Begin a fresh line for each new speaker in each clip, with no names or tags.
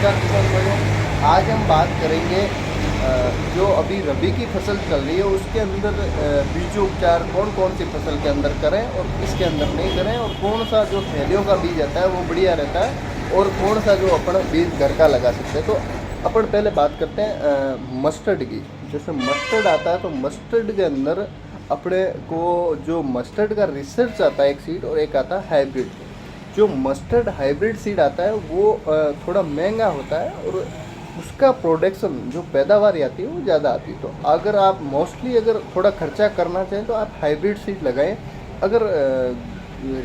नमस्कार किसान भाइयों, आज हम बात करेंगे जो अभी रबी की फसल चल रही है उसके अंदर बीजोपचार कौन कौन सी फसल के अंदर करें और किसके अंदर नहीं करें, और कौन सा जो थैलियों का बीज आता है वो बढ़िया रहता है और कौन सा जो अपन बीज घर का लगा सकते हैं। तो अपन पहले बात करते हैं मस्टर्ड की। जैसे मस्टर्ड आता है तो मस्टर्ड के अंदर अपने को जो मस्टर्ड का रिसर्च आता है एक सीड, और एक आता है हाइब्रिड। जो मस्टर्ड हाइब्रिड सीड आता है वो थोड़ा महंगा होता है और उसका प्रोडक्शन जो पैदावार आती है वो ज़्यादा आती है। तो अगर आप मोस्टली अगर थोड़ा खर्चा करना चाहें तो आप हाइब्रिड सीड लगाएं। अगर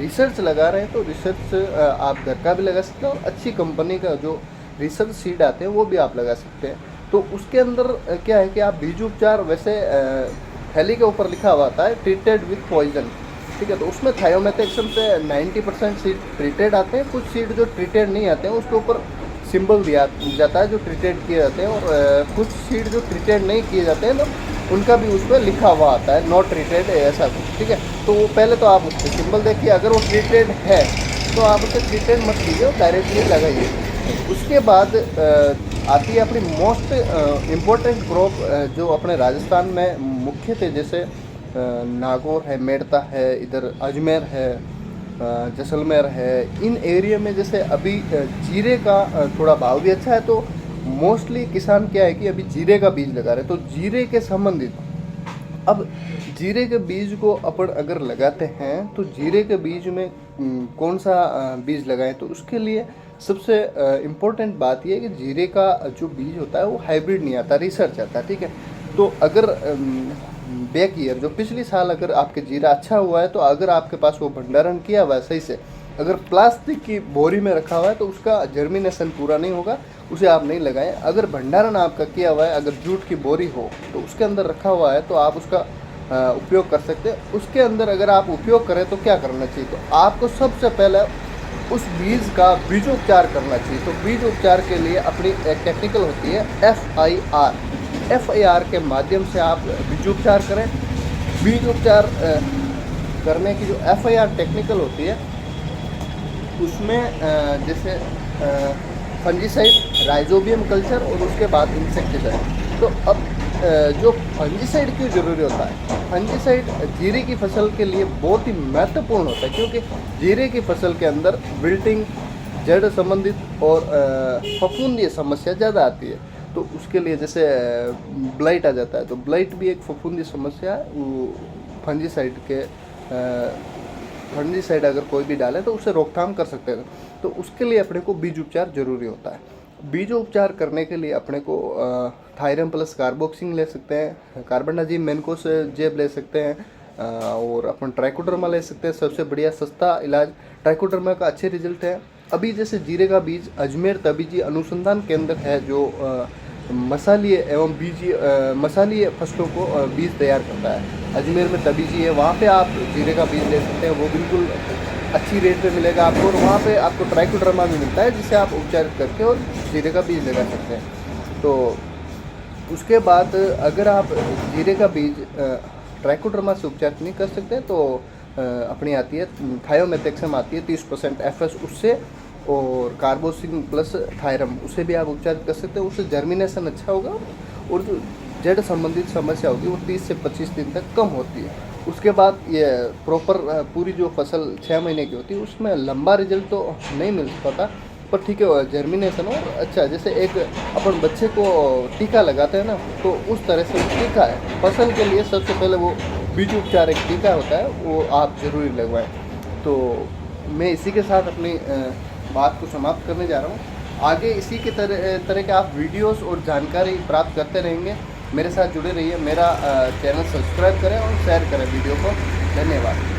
रिसर्च लगा रहे हैं तो रिसर्च आप घर का भी लगा सकते हैं, और अच्छी कंपनी का जो रिसर्च सीड आते हैं वो भी आप लगा सकते हैं। तो उसके अंदर क्या है कि आप बीज उपचार वैसे थैली के ऊपर लिखा हुआ आता है ट्रीटेड विथ पॉइजन, ठीक है। तो उसमें थायोमेथेक्सम से 90% सीड ट्रीटेड आते हैं, कुछ सीड जो ट्रीटेड नहीं आते हैं उसके ऊपर सिंबल दिया जाता है जो ट्रीटेड किए जाते हैं, और कुछ सीड जो ट्रीटेड नहीं किए जाते हैं तो उनका भी उस पर लिखा हुआ आता है नॉट ट्रीटेड ऐसा कुछ, ठीक है। तो वो पहले तो आप उस पर सिंबल देखिए, अगर वो ट्रीटेड है तो आप उसे ट्रीटेड मत कीजिए और डायरेक्टली लगाइए। उसके बाद आती है अपनी मोस्ट इम्पोर्टेंट क्रॉप जो अपने राजस्थान में मुख्य थे, जैसे नागौर है, मेड़ता है, इधर अजमेर है, जैसलमेर है। इन एरिया में जैसे अभी जीरे का थोड़ा भाव भी अच्छा है, तो मोस्टली किसान क्या है कि अभी जीरे का बीज लगा रहे हैं। तो जीरे के संबंधित अब जीरे के बीज को अपन अगर लगाते हैं तो जीरे के बीज में कौन सा बीज लगाएं, तो उसके लिए सबसे इम्पोर्टेंट बात यह है कि जीरे का जो बीज होता है वो हाइब्रिड नहीं आता, रिसर्च आता है, ठीक है। तो अगर बैक ईयर जो पिछली साल अगर आपके जीरा अच्छा हुआ है तो अगर आपके पास वो भंडारण किया हुआ है सही से, अगर प्लास्टिक की बोरी में रखा हुआ है तो उसका जर्मिनेशन पूरा नहीं होगा, उसे आप नहीं लगाएं। अगर भंडारण आपका किया हुआ है, अगर जूट की बोरी हो तो उसके अंदर रखा हुआ है तो आप उसका उपयोग कर सकते हैं। उसके अंदर अगर आप उपयोग करें तो क्या करना चाहिए, तो आपको सबसे पहले उस बीज का बीजोपचार करना चाहिए। तो बीज उपचार के लिए अपनी एक टेक्निकल होती है FIR के माध्यम से आप बीजोपचार करें। बीज उपचार करने की जो FIR टेक्निकल होती है उसमें जैसे फंजीसाइड, राइजोबियम कल्चर और उसके बाद इंसेक्टिसाइड। तो अब जो फंजीसाइड क्यों ज़रूरी होता है, फंजीसाइड जीरे की फसल के लिए बहुत ही महत्वपूर्ण होता है, क्योंकि जीरे की फसल के अंदर विल्टिंग, जड़ संबंधित और फफूंदी समस्या ज़्यादा आती है। तो उसके लिए जैसे ब्लाइट आ जाता है, तो ब्लाइट भी एक फफूंदी समस्या है। वो फंजीसाइड अगर कोई भी डाले तो उससे रोकथाम कर सकते हैं। तो उसके लिए अपने को बीज उपचार जरूरी होता है। बीज उपचार करने के लिए अपने को थायरम प्लस कार्बोक्सिन ले सकते हैं, कार्बेंडाजिम मैनकोस जेब ले सकते हैं, और अपन ट्राइकोडर्मा ले सकते हैं। सबसे बढ़िया सस्ता इलाज ट्राइकोडर्मा का अच्छे रिजल्ट है। अभी जैसे जीरे का बीज अजमेर तबीजी अनुसंधान केंद्र है जो मसालिए एवं मसालिए फसलों को बीज तैयार करता है, अजमेर में तबीजी है, वहाँ पे आप जीरे का बीज ले सकते हैं। वो बिल्कुल अच्छी रेट पे मिलेगा आपको, और वहाँ पे आपको ट्राइकोडर्मा भी मिलता है जिससे आप उपचार करके और जीरे का बीज लगा सकते हैं। तो उसके बाद अगर आप जीरे का बीज ट्राइकोडर्मा से उपचार नहीं कर सकते तो अपनी आती है थायोमेथेक्सम आती है 30% FS, उससे और कार्बोसिन प्लस थायरम उससे भी आप उपचार कर सकते हैं। उससे जर्मिनेशन अच्छा होगा और जो जड़ संबंधित समस्या होगी वो 30 से 25 दिन तक कम होती है। उसके बाद ये प्रॉपर पूरी जो फसल 6 महीने की होती है उसमें लंबा रिजल्ट तो नहीं मिल पाता, पर ठीक है जर्मिनेशन हो अच्छा। जैसे एक अपन बच्चे को टीका लगाते हैं ना, तो उस तरह से टीका है फसल के लिए। सबसे पहले वो बीज उपचार एक टीका होता है, वो आप ज़रूरी लगवाएं। तो मैं इसी के साथ अपनी बात को समाप्त करने जा रहा हूँ। आगे इसी के तरह के आप वीडियोस और जानकारी प्राप्त करते रहेंगे। मेरे साथ जुड़े रहिए, मेरा चैनल सब्सक्राइब करें और शेयर करें वीडियो को। धन्यवाद।